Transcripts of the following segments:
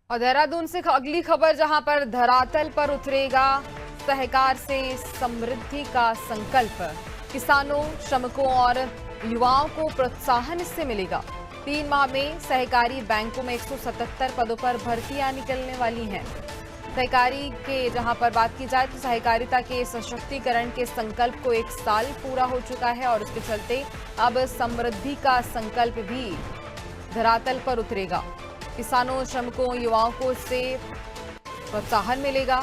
और देहरादून से अगली खबर, जहां पर धरातल पर उतरेगा सहकार से समृद्धि का संकल्प। किसानों, श्रमिकों और युवाओं को प्रोत्साहन इससे मिलेगा। 3 माह में सहकारी बैंकों में 177 पदों पर भर्तियां निकलने वाली हैं। सहकारी के जहां पर बात की जाए तो सहकारिता के सशक्तिकरण के संकल्प को 1 साल पूरा हो चुका है और इसके चलते अब समृद्धि का संकल्प भी धरातल पर उतरेगा। किसानों, श्रमिकों, युवाओं को इससे प्रोत्साहन मिलेगा।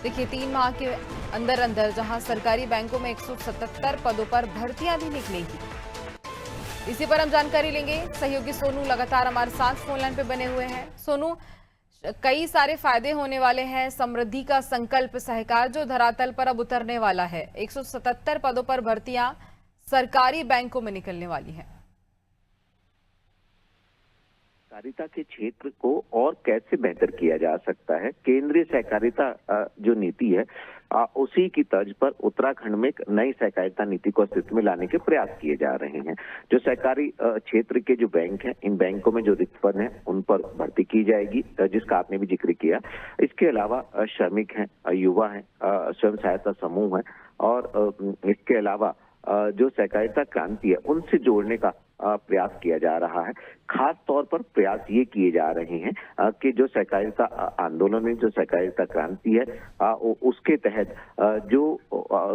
देखिए, 3 माह के अंदर अंदर जहां सरकारी बैंकों में 177 पदों पर भर्तियां भी निकलेगी। इसी पर हम जानकारी लेंगे। सहयोगी सोनू लगातार हमारे साथ फोन लाइन पे बने हुए हैं। सोनू, कई सारे फायदे होने वाले हैं। समृद्धि का संकल्प सहकार जो धरातल पर अब उतरने वाला है, 177 पदों पर भर्तियां सरकारी बैंकों में निकलने वाली हैं। सहकारिता के क्षेत्र को और कैसे बेहतर किया जा सकता है, केंद्रीय सहकारिता जो नीति है उसी की तर्ज पर उत्तराखंड में एक नई सहकारिता नीति को अस्तित्व में लाने के प्रयास किए जा रहे हैं। जो सहकारी क्षेत्र के जो बैंक हैं, इन बैंकों में जो रिक्त पद हैं उन पर भर्ती की जाएगी, जिसका आपने भी जिक्र किया। इसके अलावा श्रमिक हैं, युवा हैं, स्वयं सहायता समूह हैं और इसके अलावा जो सहकारिता क्रांति है उनसे जोड़ने का प्रयास किया जा रहा है। खास तौर पर प्रयास ये किए जा रहे हैं कि जो सहकारिता आंदोलन है, जो सहकारिता क्रांति है, उसके तहत जो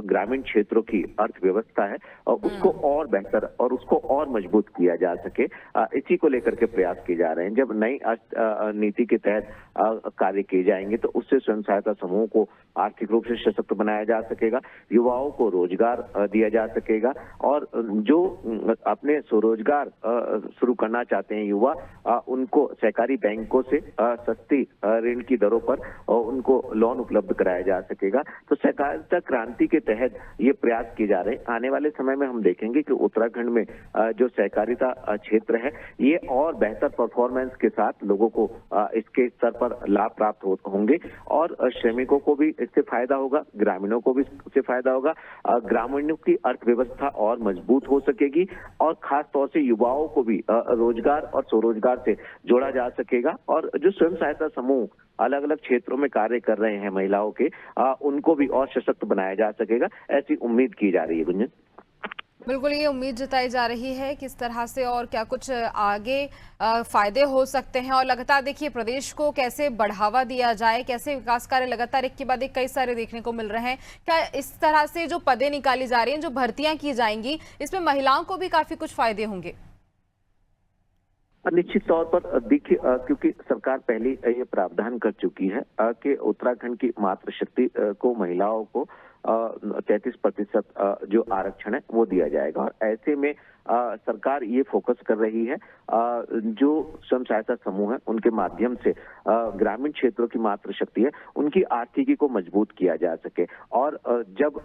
ग्रामीण क्षेत्रों की अर्थव्यवस्था है उसको और बेहतर और उसको और मजबूत किया जा सके, इसी को लेकर के प्रयास किए जा रहे हैं। जब नई नीति के तहत कार्य किए जाएंगे तो उससे स्वयं सहायता समूह को आर्थिक रूप से सशक्त बनाया जा सकेगा, युवाओं को रोजगार दिया जा सकेगा और जो अपने स्वरोजगार शुरू करना चाहते हैं युवा, उनको सहकारी बैंकों से सस्ती ऋण की दरों पर उनको लोन उपलब्ध कराया जा सकेगा। तो सहकारिता क्रांति के तहत ये प्रयास किए जा रहे हैं। आने वाले समय में हम देखेंगे कि उत्तराखंड में जो सहकारिता क्षेत्र है ये और बेहतर परफॉर्मेंस के साथ लोगों को इसके स्तर पर लाभ प्राप्त होंगे और श्रमिकों को भी इससे फायदा होगा, ग्रामीणों को भी इससे फायदा होगा। ग्रामीणों की अर्थव्यवस्था और मजबूत हो सकेगी और खास तौर से युवाओं को भी रोजगार और स्वरोजगार से जोड़ा जा सकेगा और जो स्वयं सहायता समूह अलग अलग क्षेत्रों में कार्य कर रहे हैं महिलाओं के, उनको भी और सशक्त बनाया जा सकेगा, ऐसी उम्मीद की जा रही है। गुंजन, बिल्कुल, ये उम्मीद जताई जा रही है किस तरह से और क्या कुछ आगे फायदे हो सकते हैं और लगातार देखिए प्रदेश को कैसे बढ़ावा दिया जाए, कैसे विकास कार्य लगातार एक के बाद एक कई सारे देखने को मिल रहे हैं। क्या इस तरह से जो पदें निकाली जा रही हैं, जो भर्तियां की जाएंगी, इसमें महिलाओं को भी काफी कुछ फायदे होंगे? निश्चित तौर पर देखिए, क्योंकि सरकार पहले ये प्रावधान कर चुकी है कि उत्तराखंड की मातृशक्ति को, महिलाओं को 33% जो आरक्षण है वो दिया जाएगा और ऐसे में सरकार ये फोकस कर रही है जो स्वयं सहायता समूह है उनके माध्यम से ग्रामीण क्षेत्रों की मातृशक्ति है उनकी आर्थिकी को मजबूत किया जा सके। और जब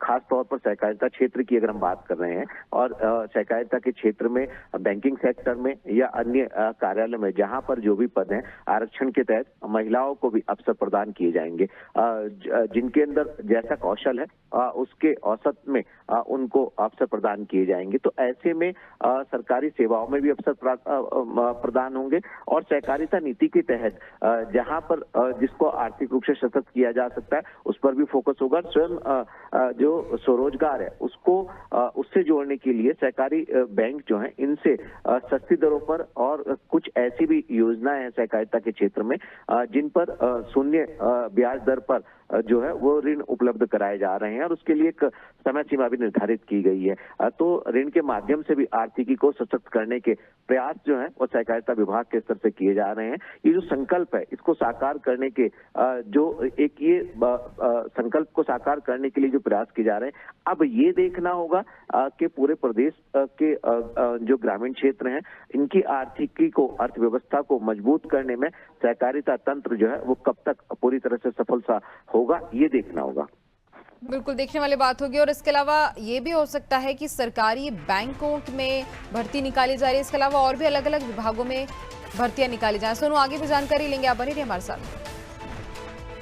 खास तौर पर सहकारिता क्षेत्र की अगर हम बात कर रहे हैं और सहकारिता के क्षेत्र में बैंकिंग सेक्टर में या अन्य कार्यालय में जहां पर जो भी पद हैं, आरक्षण के तहत महिलाओं को भी अवसर प्रदान किए जाएंगे। जिनके अंदर जैसा कौशल है उसके औसत में उनको अवसर प्रदान किए जाएंगे। तो ऐसे में सरकारी सेवाओं में भी अवसर प्रदान होंगे और सहकारिता नीति के तहत जहां पर जिसको आर्थिक रूप से सशक्त किया जा सकता है उस पर भी फोकस होगा। स्वयं जो स्वरोजगार है उसको उससे जोड़ने के लिए सहकारी बैंक जो है इनसे सस्ती दरों पर और कुछ ऐसी भी योजनाएं हैं सहकारिता के क्षेत्र में जिन पर शून्य ब्याज दर पर जो है वो ऋण उपलब्ध कराए जा रहे हैं और उसके लिए एक समय सीमा भी निर्धारित की गई है। तो ऋण के माध्यम से भी आर्थिकी को सशक्त करने के प्रयास जो है वो सहकारिता विभाग के स्तर से किए जा रहे हैं। ये जो संकल्प है इसको साकार करने के जो एक ये संकल्प को साकार करने के लिए जो प्रयास किए जा रहे हैं, अब ये देखना होगा कि पूरे प्रदेश के जो ग्रामीण क्षेत्र हैं इनकी आर्थिकी को, अर्थव्यवस्था को मजबूत करने में सहकारिता तंत्र जो है वो कब तक पूरी तरह से सफल सा होगा, ये देखना होगा। बिल्कुल देखने वाली बात होगी। और इसके अलावा ये भी हो सकता है कि सरकारी बैंकों में भर्ती निकाली जा रही है, इसके अलावा और भी अलग अलग विभागों में भर्तियां निकाली जाए। सोनू, आगे भी जानकारी लेंगे, आप बने रहिए हमारे साथ।